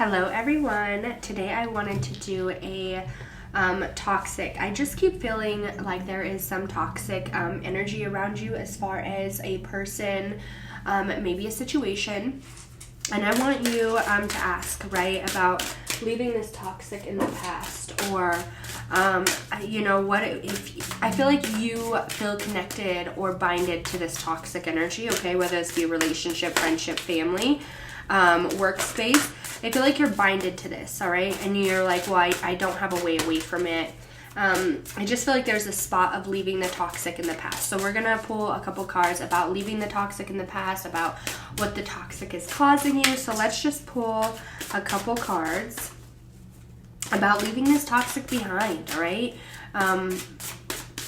Hello everyone. Today I wanted to do a toxic. I just keep feeling like there is some toxic energy around you as far as a person, maybe a situation. And I want you to ask, right, about leaving this toxic in the past, or what if I feel like you feel connected or binded to this toxic energy, okay, whether it's be a relationship, friendship, family, workspace. I feel like you're binded to this, all right? And you're like, well, I don't have a way away from it. I just feel like there's a spot of leaving the toxic in the past. So we're going to pull a couple cards about leaving the toxic in the past, about what the toxic is causing you. So let's just pull a couple cards about leaving this toxic behind, all right?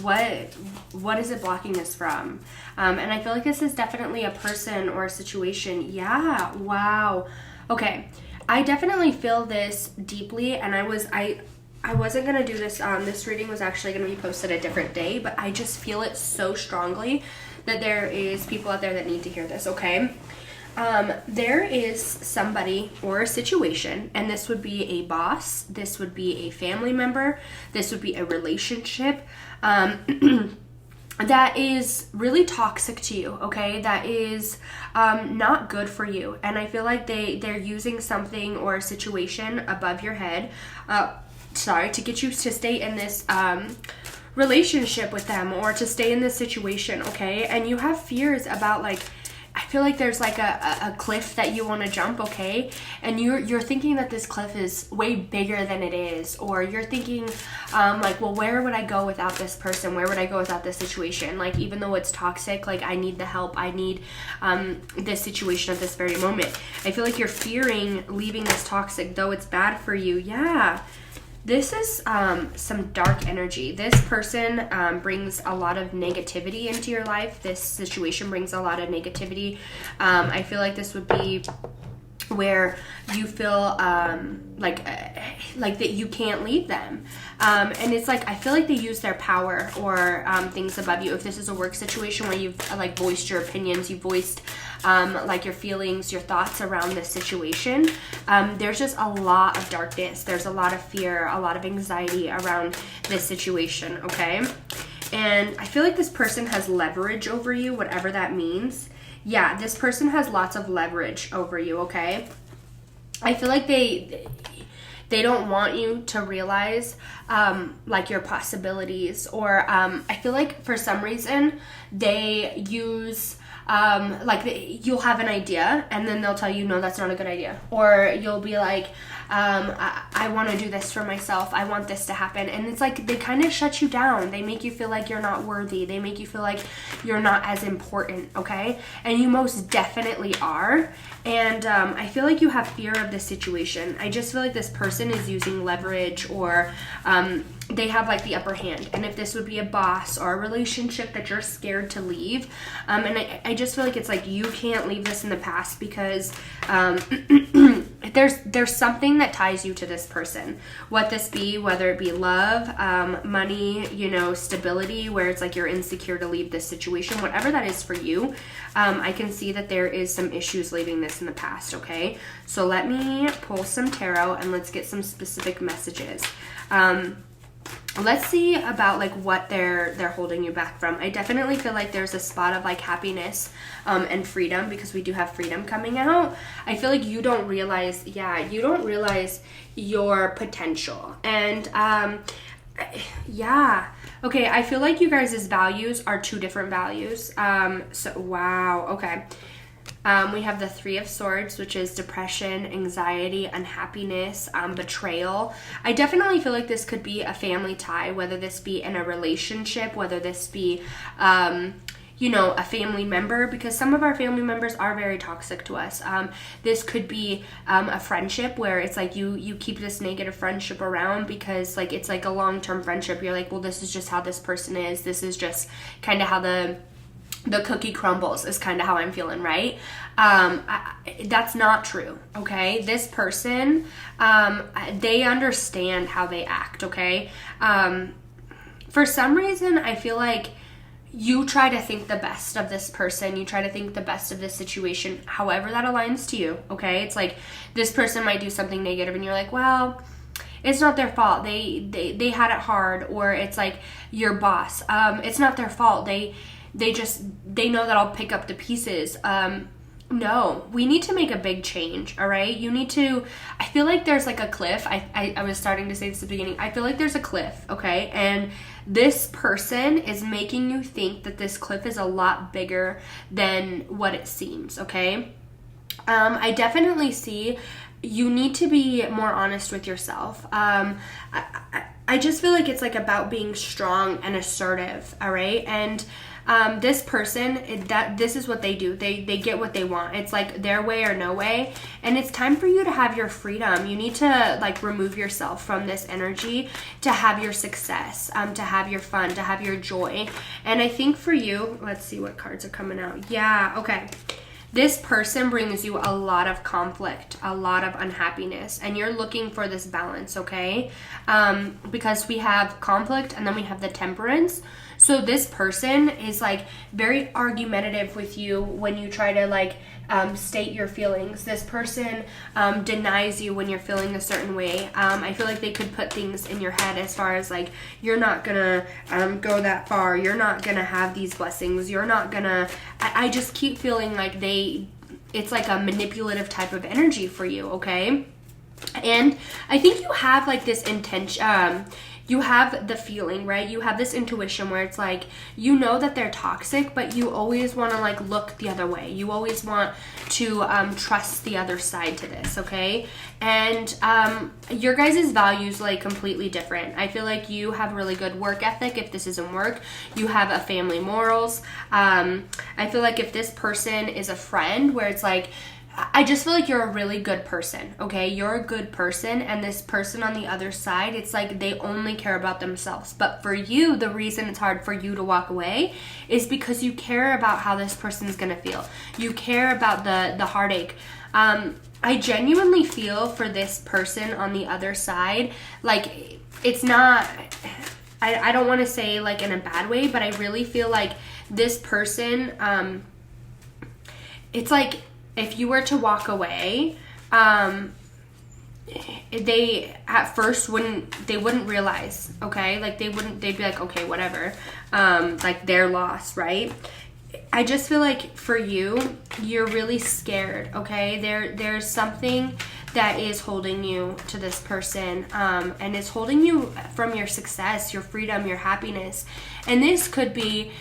What is it blocking us from? And I feel like this is definitely a person or a situation. Yeah, wow. Okay, I definitely feel this deeply, and I wasn't going to do this. This reading was actually going to be posted a different day, but I just feel it so strongly that there is people out there that need to hear this, okay? There is somebody or a situation, and this would be a boss, this would be a family member, this would be a relationship, that is really toxic to you, okay? That is not good for you. And I feel like they're using something or a situation above your head, to get you to stay in this relationship with them, or to stay in this situation, okay? And you have fears about, like, I feel like there's like a cliff that you want to jump, okay? And you're thinking that this cliff is way bigger than it is, or you're thinking like, well, where would I go without this person? Where would I go without this situation? Like, even though it's toxic, like, I need the help. I need this situation at this very moment. I feel like you're fearing leaving this toxic, though it's bad for you. Yeah. This is some dark energy. This person brings a lot of negativity into your life. This situation brings a lot of negativity. I feel like this would be where you feel like that you can't leave them. And it's like, I feel like they use their power or things above you. If this is a work situation where you've like voiced your opinions, you voiced like your feelings, your thoughts around this situation, there's just a lot of darkness. There's a lot of fear, a lot of anxiety around this situation, okay? And I feel like this person has leverage over you, whatever that means. Yeah, this person has lots of leverage over you, okay? I feel like they don't want you to realize like your possibilities, or I feel like for some reason they use you'll have an idea and then they'll tell you, no, that's not a good idea. Or you'll be like, I want to do this for myself. I want this to happen. And it's like they kind of shut you down. They make you feel like you're not worthy. They make you feel like you're not as important, okay? And you most definitely are. And I feel like you have fear of this situation. I just feel like this person is using leverage, or they have like the upper hand. And if this would be a boss or a relationship that you're scared to leave, and I just feel like it's like you can't leave this in the past because there's something that ties you to this person. What this be, whether it be love, money, stability, where it's like you're insecure to leave this situation, whatever that is for you. I can see that there is some issues leaving this in the past, okay? So let me pull some tarot and let's get some specific messages. Let's see about like what they're holding you back from. I definitely feel like there's a spot of like happiness and freedom, because we do have freedom coming out. I feel like you don't realize your potential. And okay, I feel like you guys' values are two different values. Wow, okay. We have the Three of Swords, which is depression, anxiety, unhappiness, betrayal. I definitely feel like this could be a family tie, whether this be in a relationship, whether this be, a family member, because some of our family members are very toxic to us. This could be a friendship where it's like you keep this negative friendship around because like it's like a long-term friendship. You're like, well, this is just how this person is. This is just kind of how the cookie crumbles, is kind of how I'm feeling, right? That's not true, okay? This person, they understand how they act, okay? For some reason, I feel like you try to think the best of this person. You try to think the best of this situation, however that aligns to you, okay? It's like this person might do something negative and you're like, well, it's not their fault. They had it hard. Or it's like your boss. It's not their fault. They know that I'll pick up the pieces. No, we need to make a big change, all right? You need to, I feel like there's like a cliff. I was starting to say this at the beginning. I feel like there's a cliff, okay? And this person is making you think that this cliff is a lot bigger than what it seems, okay? I definitely see you need to be more honest with yourself. I just feel like it's like about being strong and assertive, all right? And this person, this is what they do. They get what they want. It's like their way or no way. And it's time for you to have your freedom. You need to like remove yourself from this energy to have your success, to have your fun, to have your joy. And I think for you, let's see what cards are coming out. Yeah, okay. This person brings you a lot of conflict, a lot of unhappiness, and you're looking for this balance, okay? Because we have conflict and then we have the temperance. So this person is like very argumentative with you when you try to like state your feelings. This person denies you when you're feeling a certain way. I feel like they could put things in your head as far as like, you're not gonna go that far. You're not gonna have these blessings. You're not gonna, I just keep feeling like it's like a manipulative type of energy for you, okay? And I think you have like this intention, you have the feeling, right? You have this intuition where it's like, you know that they're toxic, but you always want to like look the other way. You always want to trust the other side to this, okay? And your guys' values like completely different. I feel like you have really good work ethic. If this isn't work, you have a family morals. I feel like if this person is a friend where it's like, I just feel like you're a really good person, okay? You're a good person, and this person on the other side, it's like they only care about themselves. But for you, the reason it's hard for you to walk away is because you care about how this person is going to feel. You care about the heartache. I genuinely feel for this person on the other side, like it's not, I don't want to say like in a bad way, but I really feel like this person, it's like, if you were to walk away, they at first wouldn't realize, okay? Like they'd be like, okay, whatever. Like they're lost, right? I just feel like for you, you're really scared, okay? There's something that is holding you to this person, and it's holding you from your success, your freedom, your happiness. And this could be,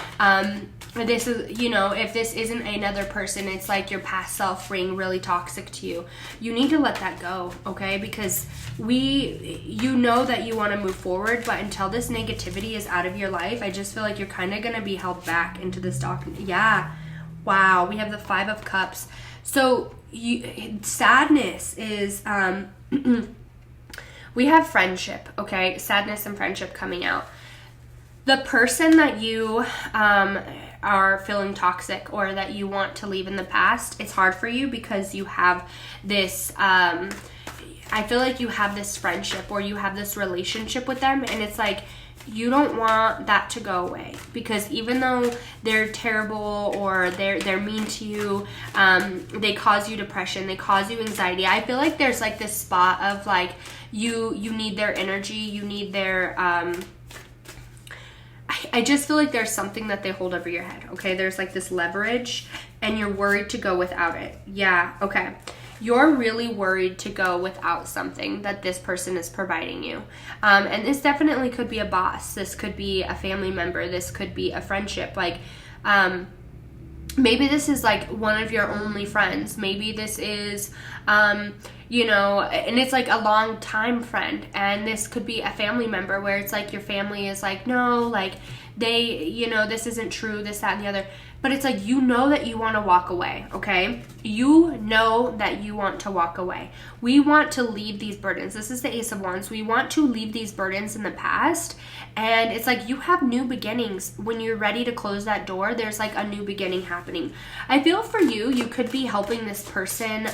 this is, you know, if this isn't another person, it's like your past self being really toxic to you. You need to let that go, okay? Because you know that you want to move forward, but until this negativity is out of your life, I just feel like you're kind of going to be held back into this darkness. Yeah. Wow. We have the 5 of Cups. So sadness is, we have friendship, okay? Sadness and friendship coming out. The person that you are feeling toxic or that you want to leave in the past, it's hard for you because you have this, I feel like you have this friendship or you have this relationship with them, and it's like, you don't want that to go away, because even though they're terrible or they're mean to you, they cause you depression, they cause you anxiety. I feel like there's like this spot of like you need their energy, you need their I just feel like there's something that they hold over your head, okay? There's like this leverage and you're worried to go without it. Yeah, okay. You're really worried to go without something that this person is providing you. And this definitely could be a boss. This could be a family member. This could be a friendship. Like, maybe this is like one of your only friends. Maybe this is, you know, and it's like a long time friend. And this could be a family member where it's like your family is like, no, like they, you know, this isn't true, this, that, and the other. But it's like, you know that you want to walk away, okay? You know that you want to walk away. We want to leave these burdens. This is the Ace of Wands. We want to leave these burdens in the past. And it's like you have new beginnings. When you're ready to close that door, there's like a new beginning happening. I feel for you, you could be helping this person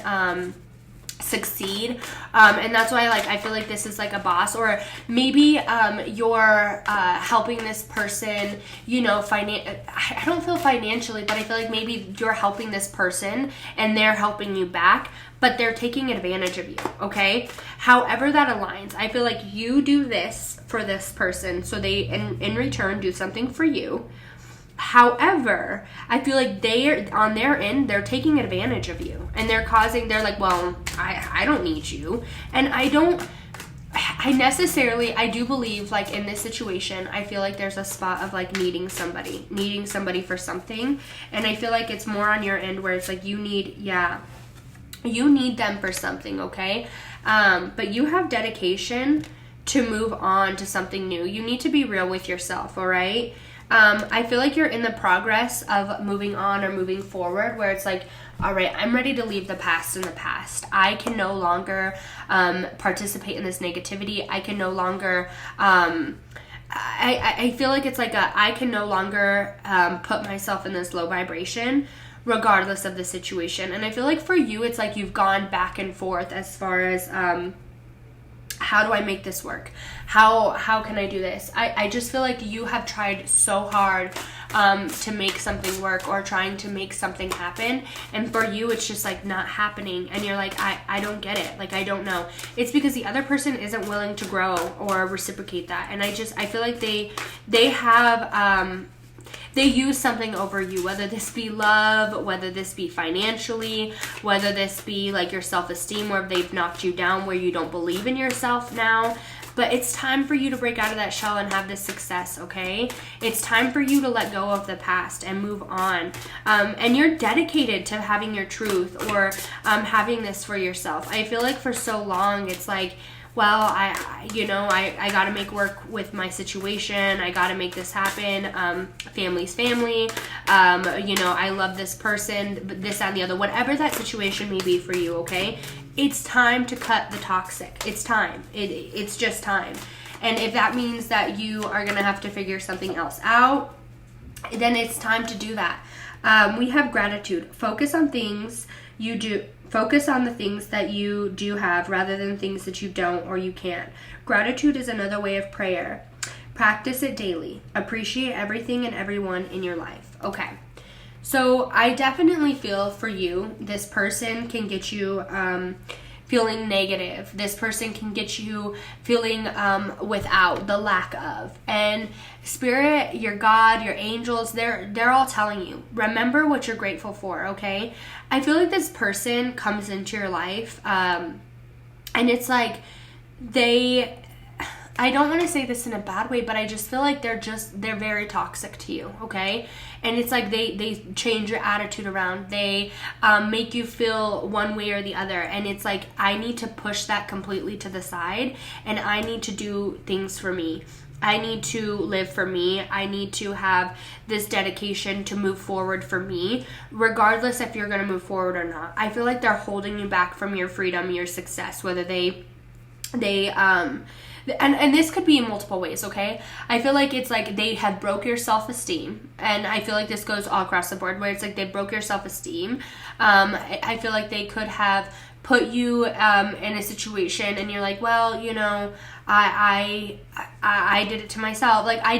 succeed, and that's why like I feel like this is like a boss, or maybe you're helping this person, you know, I don't feel financially, but I feel like maybe you're helping this person and they're helping you back, but they're taking advantage of you, okay? However that aligns, I feel like you do this for this person so they in return do something for you. However, I feel like they're on their end, they're taking advantage of you, and they're like, well, I don't need you. And I do believe like in this situation, I feel like there's a spot of like needing somebody for something. And I feel like it's more on your end where it's like you need them for something, okay? But you have dedication to move on to something new. You need to be real with yourself, all right? I feel like you're in the progress of moving on or moving forward where it's like, all right, I'm ready to leave the past in the past. I can no longer participate in this negativity. I can no longer, I feel like it's like I can no longer put myself in this low vibration regardless of the situation. And I feel like for you, it's like you've gone back and forth as far as how do I make this work? How can I do this? I just feel like you have tried so hard to make something work or trying to make something happen, and for you it's just like not happening, and you're like, I don't get it, like I don't know. It's because the other person isn't willing to grow or reciprocate that, and I feel like they have they use something over you, whether this be love, whether this be financially, whether this be like your self-esteem, where they've knocked you down, where you don't believe in yourself now. But it's time for you to break out of that shell and have this success, okay? It's time for you to let go of the past and move on. And you're dedicated to having your truth or having this for yourself. I feel like for so long, it's like, well, I got to make work with my situation. I got to make this happen. Family's family. I love this person, but this, that, and the other. Whatever that situation may be for you, okay? It's time to cut the toxic. It's time. It's just time. And if that means that you are going to have to figure something else out, then it's time to do that. We have gratitude. Focus on things you do. Focus on the things that you do have rather than things that you don't or you can't. Gratitude is another way of prayer. Practice it daily. Appreciate everything and everyone in your life. Okay. So I definitely feel for you, this person can get you feeling negative. This person can get you feeling without, the lack of. And Spirit, your God, your angels, they're all telling you, remember what you're grateful for, okay? I feel like this person comes into your life and it's like I don't want to say this in a bad way, but I just feel like they're very toxic to you, okay? And it's like they change your attitude around. They make you feel one way or the other. And it's like, I need to push that completely to the side, and I need to do things for me. I need to live for me. I need to have this dedication to move forward for me, regardless if you're going to move forward or not. I feel like they're holding you back from your freedom, your success, whether and this could be in multiple ways, okay? I feel like it's like they have broke your self-esteem, and I feel like this goes all across the board, where it's like they broke your self-esteem. I feel like they could have put you in a situation, and you're like, well, I did it to myself. Like, I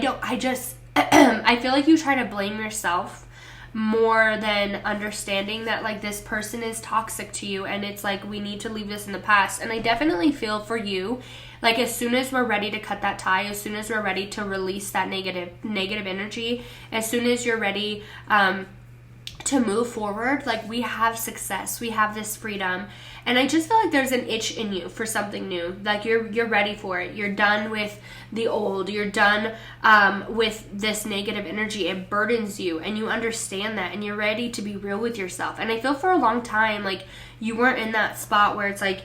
feel like you try to blame yourself more than understanding that like this person is toxic to you, and it's like we need to leave this in the past. And I definitely feel for you, like as soon as we're ready to cut that tie, as soon as we're ready to release that negative energy, as soon as you're ready to move forward, like we have success, we have this freedom. And I just feel like there's an itch in you for something new. Like you're ready for it. You're done with the old. You're done with this negative energy. It burdens you, and you understand that, and you're ready to be real with yourself. And I feel for a long time like you weren't in that spot where it's like,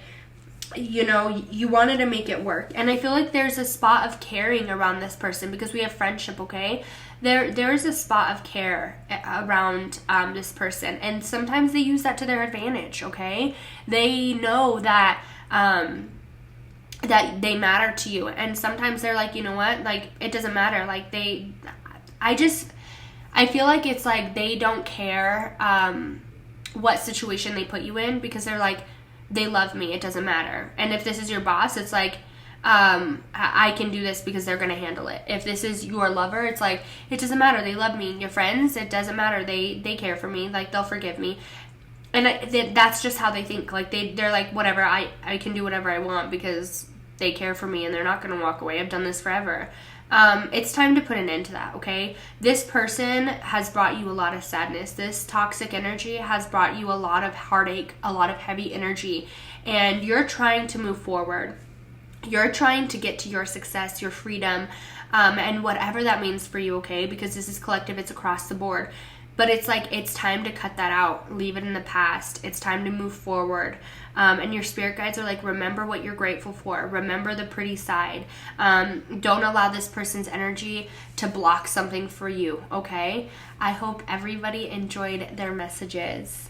you wanted to make it work. And I feel like there's a spot of caring around this person because we have friendship, okay? There's a spot of care around this person, and sometimes they use that to their advantage, okay? They know that that they matter to you, and sometimes they're like, you know what, like it doesn't matter, like I feel like it's like they don't care what situation they put you in, because they're like, they love me. It doesn't matter. And if this is your boss, it's like, I can do this because they're going to handle it. If this is your lover, it's like, it doesn't matter. They love me. Your friends, it doesn't matter. They care for me. Like, they'll forgive me. And that's just how they think. Like, they're like, whatever, I can do whatever I want because they care for me and they're not going to walk away. I've done this forever. It's time to put an end to that, okay? This person has brought you a lot of sadness. This toxic energy has brought you a lot of heartache, a lot of heavy energy, and you're trying to move forward. You're trying to get to your success, your freedom, and whatever that means for you, okay? Because this is collective, it's across the board. But it's like, it's time to cut that out. Leave it in the past. It's time to move forward. And your spirit guides are like, remember what you're grateful for. Remember the pretty side. Don't allow this person's energy to block something for you, okay? I hope everybody enjoyed their messages.